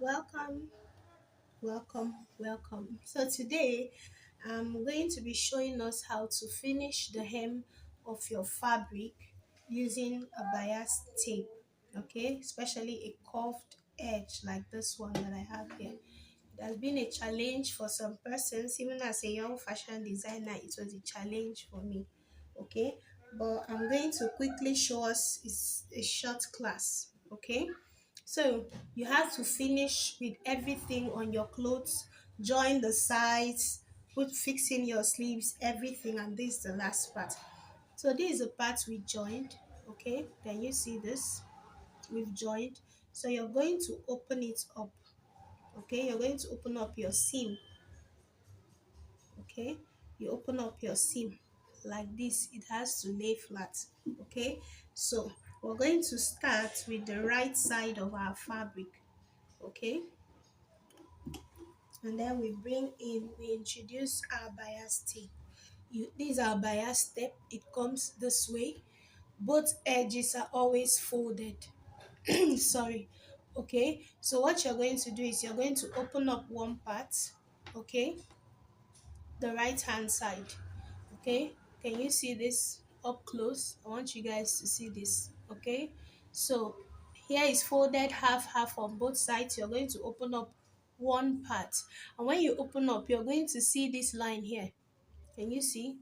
Welcome, welcome. So today I'm going to be showing us how to finish the hem of your fabric using a bias tape, okay? Especially a curved edge like this one that I have here. It has been a challenge for some persons, even as a young fashion designer, it was a challenge for me, okay? But I'm going to quickly show us it's a short class, okay? So you have to finish with everything on your clothes, join the sides, fixing your sleeves, everything, and this is the last part. So this is the part we joined, okay? Can you see this? We've joined. So you're going to open it up, okay? You're going to open up your seam, okay? You open up your seam like this. It has to lay flat, okay? So we're going to start with the right side of our fabric, okay? And then we introduce our bias tape. This is our bias step. It comes this way. Both edges are always folded. Sorry. Okay, so what you're going to do is you're going to open up one part, okay, the right hand side, okay. Can you see this up close? I want you guys to see this, okay. So here is folded half on both sides. You're going to open up one part, and when you open up, you're going to see this line here. Can you see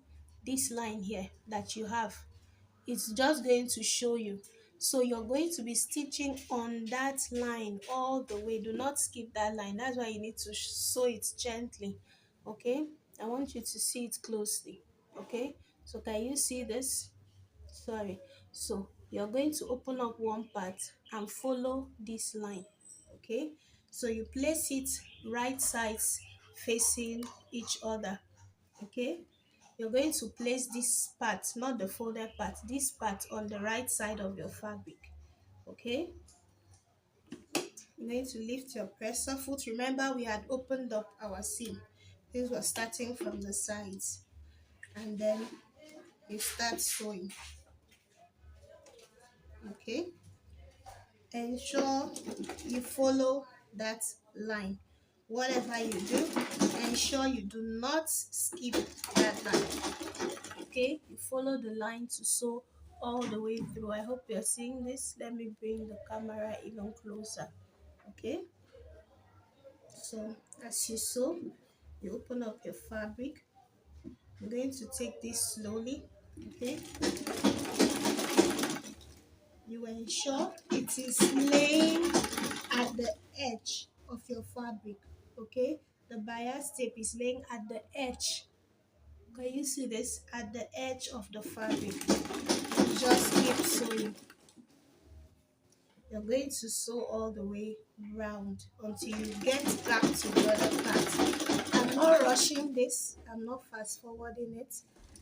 this line here that you have? It's just going to show you. So you're going to be stitching on that line all the way. Do not skip that line. That's why you need to sew it gently, okay. I want you to see it closely, okay. So can you see this? Sorry. So you're going to open up one part and follow this line, okay. So you place it right sides facing each other, okay. You're going to place this part, not the folded part, this part on the right side of your fabric, okay. You're going to lift your presser foot. Remember, we had opened up our seam. This was starting from the sides, and then you start sewing, okay. Ensure you follow that line. Whatever you do, ensure you do not skip that line, okay. You follow the line to sew all the way through. I hope you're seeing this. Let me bring the camera even closer, okay. So as you sew, you open up your fabric. I'm going to take this slowly, okay. You ensure it is laying at the edge of your fabric, okay. The bias tape is laying at the edge. Can you see this? At the edge of the fabric. Just keep sewing. You're going to sew all the way round until you get back to the other part. I'm not rushing this. I'm not fast forwarding it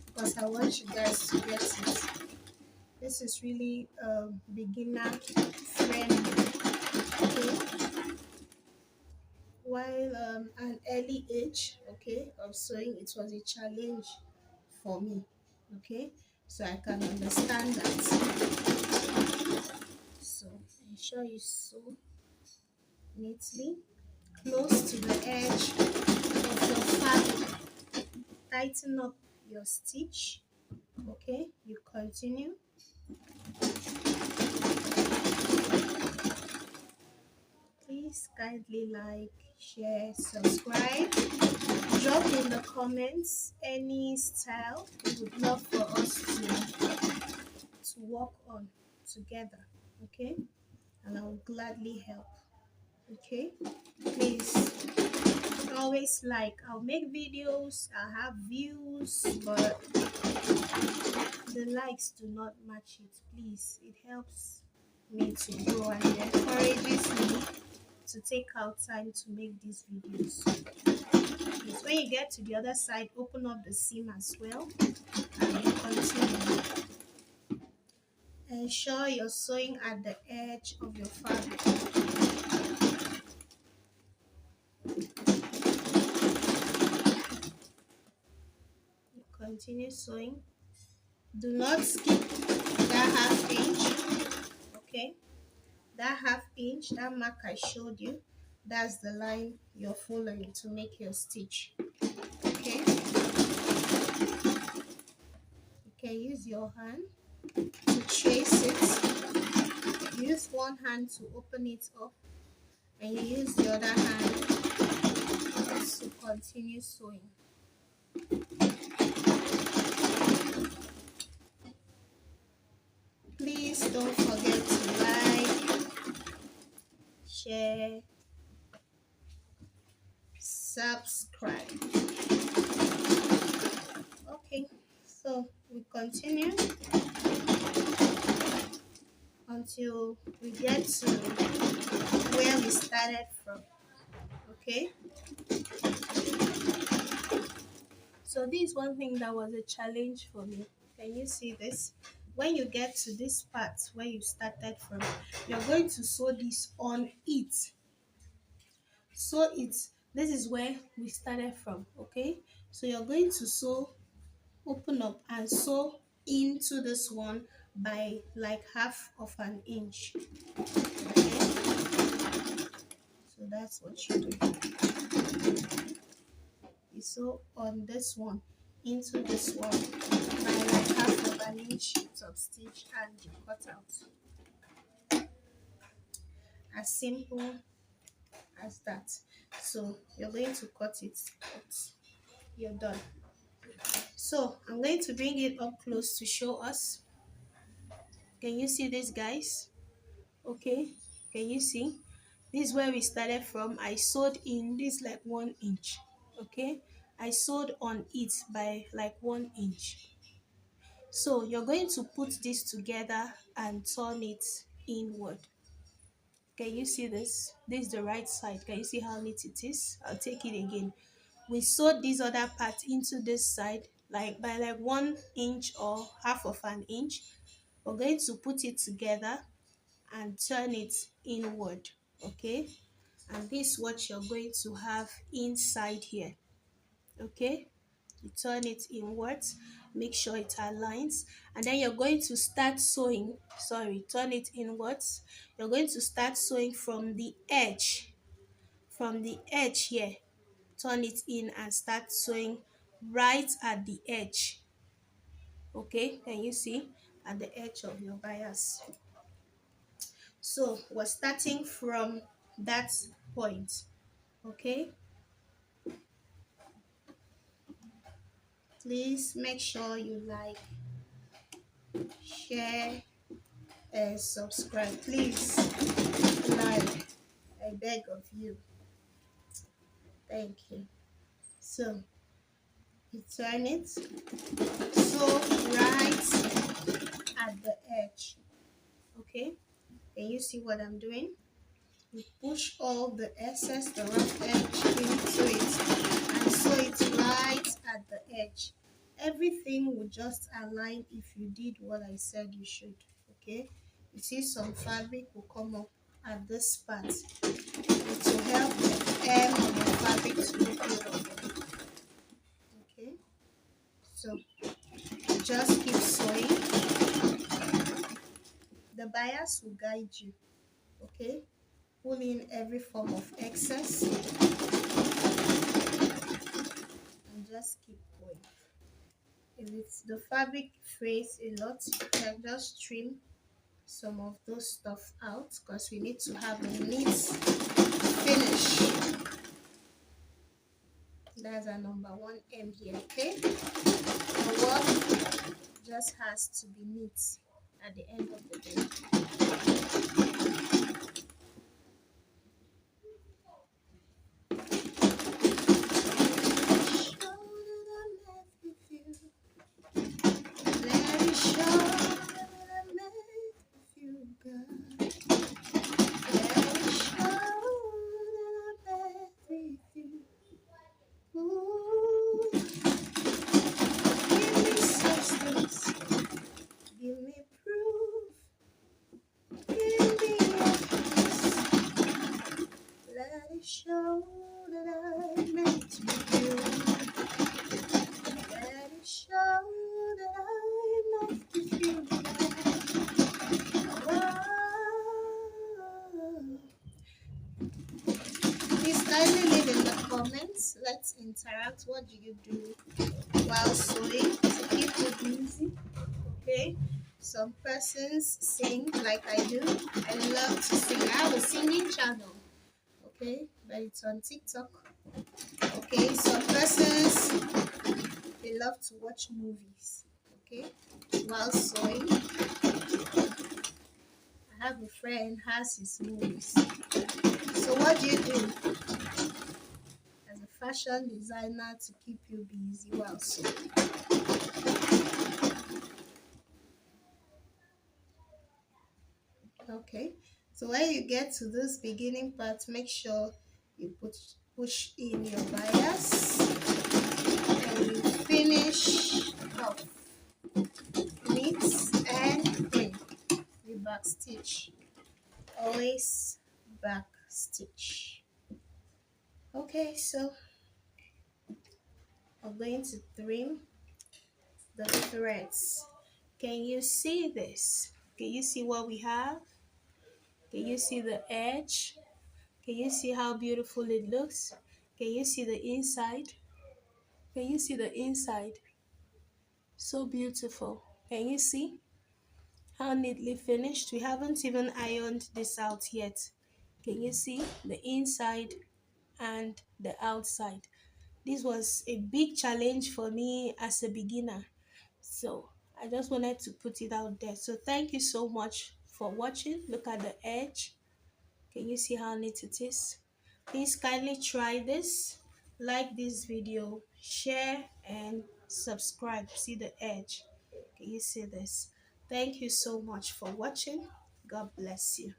because I want you guys to get it. This is really beginner friendly, okay. While an early age, okay, of sewing, it was a challenge for me, okay. So I can understand that. So ensure you sew neatly close to the edge of your fabric. Tighten up your stitch, okay. You continue. Please kindly like, share, subscribe. Drop in the comments any style you would love for us to work on together, okay. And I will gladly help, okay. Please always like. I'll make videos, I'll have views, but the likes do not match it. Please, it helps me to grow and it encourages me to take out time to make these videos. Yes, when you get to the other side, open up the seam as well and you continue. Ensure you're sewing at the edge of your fabric. You continue sewing. Do not skip that half inch, okay. That half inch, that mark I showed you, That's the line you're following to make your stitch. Okay, you can use your hand to trace it. Use one hand to open it up, and you use the other hand to continue sewing. Please don't forget to like, share, subscribe. Okay, so we continue until we get to where we started from. Okay, so this is one thing that was a challenge for me. Can you see this? When you get to this part where you started from, you're going to sew this on it. Sew it. This is where we started from. Okay, so you're going to sew, open up and sew into this one by like half of an inch. Okay, so that's what you do. You sew on this one into this one by like half of an inch of stitch, and you cut out. As simple as that. So you're going to cut it out. You're done. So I'm going to bring it up close to show us. Can you see this, guys? Okay, can you see? This is where we started from. I sewed in this like 1 inch. Okay, I sewed on it by like 1 inch. So you're going to put this together and turn it inward. Can you see this? This is the right side. Can you see how neat it is? I'll take it again. We sewed this other part into this side like by like 1 inch or half of an inch. We're going to put it together and turn it inward. Okay, and this is what you're going to have inside here. Okay, you turn it inwards, make sure it aligns, and then you're going to start sewing. Turn it inwards. You're going to start sewing from the edge, here. Turn it in and start sewing right at the edge. Okay, can you see? At the edge of your bias. So we're starting from that point. Okay, please make sure you like, share and subscribe. Please like, I beg of you. Thank you. So you turn it so right at the edge. Okay, can you see what I'm doing? You push all the excess, the rough edge into it, and sew it right at the edge. Everything will just align if you did what I said you should. Okay, you see some fabric will come up at this part. It will help the air of the fabric to look beautiful. Okay, so just keep sewing. The bias will guide you. Okay, pull in every form of excess and just keep going. If it's the fabric frays a lot, you can just trim some of those stuff out because we need to have a neat finish. That's our number 1 here. Okay, the work just has to be neat at the end of the day. Show that I meant with you. Let it show that I meant with you. Whoa. kindly leave in the comments. Let's interact. What do you do while sewing to keep you busy? Okay. Some persons sing like I do. I love to sing. I have a singing channel. Okay, but it's on TikTok. Okay, some persons they love to watch movies. Okay, while sewing. I have a friend has his movies. So what do you do as a fashion designer to keep you busy while sewing? Okay, so when you get to this beginning part, make sure you push in your bias and you finish off knits and pin. You back stitch, always back stitch. Okay, so I'm going to trim the threads. Can you see this? Can you see what we have? Can you see the edge? Can you see how beautiful it looks? Can you see the inside? Can you see the inside? So beautiful. Can you see how neatly finished? We haven't even ironed this out yet. Can you see the inside and the outside? This was a big challenge for me as a beginner. So I just wanted to put it out there. So thank you so much for watching. Look at the edge. Can you see how neat it is? Please kindly try this. Like this video, share and subscribe. See the edge. Can you see this? Thank you so much for watching. God bless you.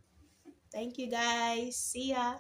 Thank you guys. See ya.